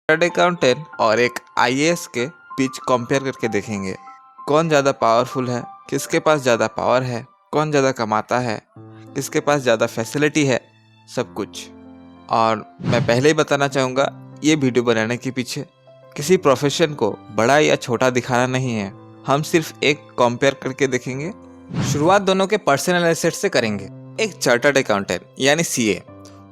Chartered accountant और एक IAS के बीच कंपेयर करके देखेंगे कौन ज़्यादा पावरफुल है, किसके पास ज़्यादा पावर है, कौन ज़्यादा कमाता है, किसके पास ज़्यादा फैसिलिटी है, सब कुछ। और मैं पहले ही बताना चाहूँगा, ये वीडियो बनाने के पीछे किसी प्रोफेशन को बड़ा या छोटा दिखाना नहीं है। हम सिर्फ एक कंपेयर करके देखेंगे। शुरुआत दोनों के पर्सनल एसेट से करेंगे। एक चार्टर्ड अकाउंटेंट यानी सीए,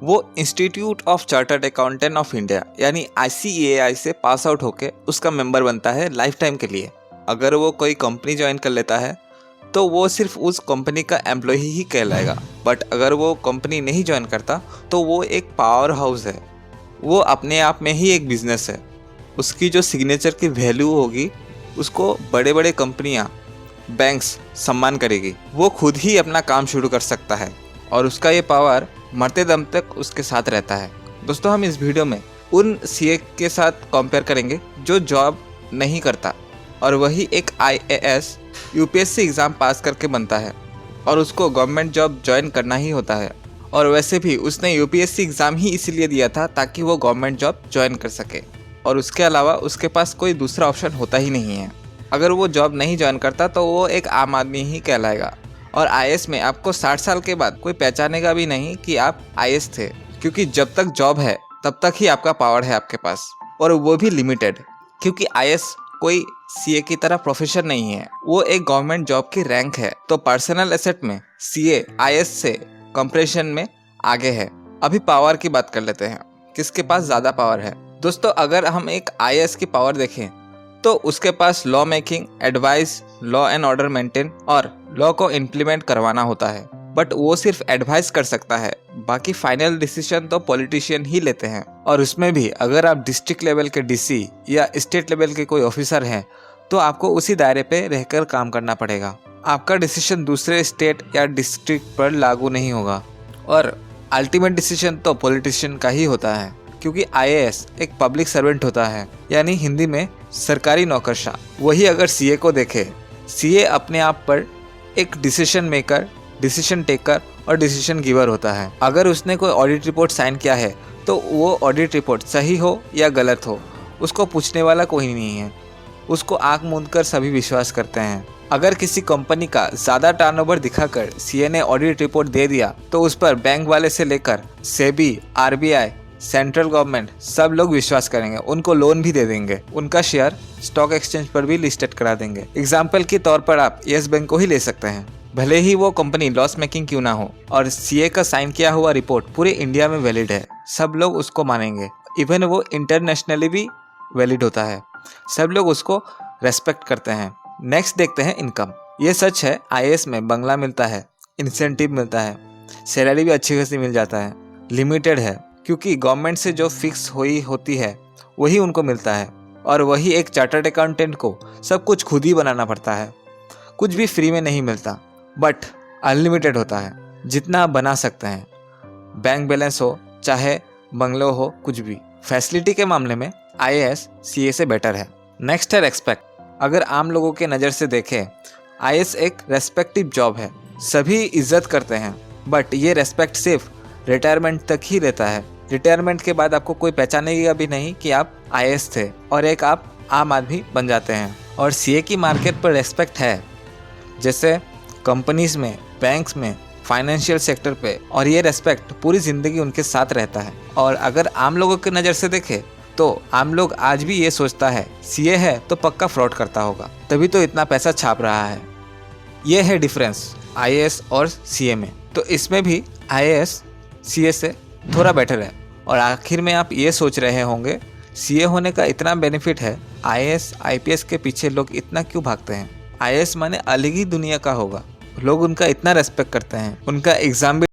वो institute of chartered accountant of India यानी ICAI से पास आउट होके उसका मेंबर बनता है लाइफ टाइम के लिए। अगर वो कोई कंपनी ज्वाइन कर लेता है तो वो सिर्फ उस कंपनी का एम्प्लॉय ही कहलाएगा। बट अगर वो कंपनी नहीं ज्वाइन करता तो वो एक पावर हाउस है, वो अपने आप में ही एक बिजनेस है। उसकी जो सिग्नेचर की वैल्यू होगी उसको बड़े बड़े कंपनियां, बैंक्स सम्मान करेगी। वो खुद ही अपना काम शुरू कर सकता है और उसका ये पावर मरते दम तक उसके साथ रहता है। दोस्तों, हम इस वीडियो में उन सीए के साथ कंपेयर करेंगे जो जॉब नहीं करता और वही एक IAS UPSC एग्ज़ाम पास करके बनता है और उसको गवर्नमेंट जॉब ज्वाइन करना ही होता है। और वैसे भी उसने UPSC एग्ज़ाम ही इसीलिए दिया था ताकि वो गवर्नमेंट जॉब ज्वाइन कर सके और उसके अलावा उसके पास कोई दूसरा ऑप्शन होता ही नहीं है। अगर वो जॉब नहीं ज्वाइन करता तो वो एक आम आदमी ही कहलाएगा। और IAS में आपको 60 साल के बाद कोई पहचानेगा भी नहीं कि आप IAS थे, क्योंकि जब तक जॉब है तब तक ही आपका पावर है आपके पास, और वो भी लिमिटेड। क्योंकि IAS कोई CA की तरह प्रोफेशन नहीं है, वो एक गवर्नमेंट जॉब की रैंक है। तो पर्सनल एसेट में CA IAS से कंपैरिजन में आगे है। अभी पावर की बात कर लेते हैं, किसके पास ज़्यादा पावर है। दोस्तों, अगर हम एक IAS की पावर देखें तो उसके पास law making, advice, law and order maintain और लॉ को इम्प्लीमेंट करवाना होता है। बट वो सिर्फ एडवाइस कर सकता है, बाकी फाइनल डिसीजन तो पॉलिटिशियन ही लेते हैं। और उसमें भी अगर आप डिस्ट्रिक्ट लेवल के DC या स्टेट लेवल के कोई ऑफिसर हैं तो आपको उसी दायरे पे रहकर काम करना पड़ेगा। आपका डिसीजन दूसरे स्टेट या डिस्ट्रिक्ट पर लागू नहीं होगा और अल्टीमेट डिसीजन तो पॉलिटिशियन का ही होता है, क्योंकि IAS एक पब्लिक सर्वेंट होता है, यानी हिंदी में सरकारी नौकरशाह। वही अगर CA को देखे, CA अपने आप पर एक डिसीजन मेकर, डिसीजन टेकर और डिसीजन गिवर होता है। अगर उसने कोई ऑडिट रिपोर्ट साइन किया है तो वो ऑडिट रिपोर्ट सही हो या गलत हो, उसको पूछने वाला कोई नहीं है। उसको आंख मूंद कर सभी विश्वास करते हैं। अगर किसी कंपनी का ज़्यादा टर्नओवर दिखाकर CA ने ऑडिट रिपोर्ट दे दिया तो उस पर बैंक वाले से लेकर SEBI, RBI, सेंट्रल गवर्नमेंट सब लोग विश्वास करेंगे, उनको लोन भी दे देंगे, उनका शेयर स्टॉक एक्सचेंज पर भी लिस्टेड करा देंगे। एग्जाम्पल के तौर पर आप येस बैंक को ही ले सकते हैं। भले ही वो कंपनी लॉस मेकिंग क्यों ना हो और CA का साइन किया हुआ रिपोर्ट पूरे इंडिया में वैलिड है, सब लोग उसको मानेंगे। इवन वो इंटरनेशनली भी वैलिड होता है, सब लोग उसको रेस्पेक्ट करते हैं। नेक्स्ट देखते हैं इनकम। ये सच है, IAS में बंगला मिलता है, इंसेंटिव मिलता है, सैलरी भी अच्छी खासी मिल जाता है। लिमिटेड है क्योंकि गवर्नमेंट से जो फिक्स हुई होती है वही उनको मिलता है और वही एक चार्टर्ड अकाउंटेंट को सब कुछ खुद ही बनाना पड़ता है। कुछ भी फ्री में नहीं मिलता, बट अनलिमिटेड होता है, जितना आप बना सकते हैं। बैंक बैलेंस हो चाहे बंगलो हो, कुछ भी। फैसिलिटी के मामले में IAS CA से बेटर है। नेक्स्ट है रेस्पेक्ट। अगर आम लोगों के नज़र से देखें, IAS एक रेस्पेक्टिव जॉब है, सभी इज्जत करते हैं, बट ये रेस्पेक्ट सिर्फ रिटायरमेंट तक ही रहता है। रिटायरमेंट के बाद आपको कोई पहचानेगा भी नहीं कि आप IAS थे और एक आप आम आदमी बन जाते हैं। और CA की मार्केट पर रेस्पेक्ट है, जैसे कंपनीज में, बैंक्स में, फाइनेंशियल सेक्टर पे, और ये रेस्पेक्ट पूरी ज़िंदगी उनके साथ रहता है। और अगर आम लोगों की नज़र से देखें तो आम लोग आज भी ये सोचता है CA है तो पक्का फ्रॉड करता होगा, तभी तो इतना पैसा छाप रहा है। ये है डिफरेंस IAS और CA में। तो इसमें भी IAS CA से थोड़ा बेटर है। और आखिर में आप ये सोच रहे होंगे, CA होने का इतना बेनिफिट है, IAS IPS के पीछे लोग इतना क्यों भागते हैं। IAS माने अलग ही दुनिया का होगा, लोग उनका इतना रेस्पेक्ट करते हैं, उनका एग्ज़ाम भी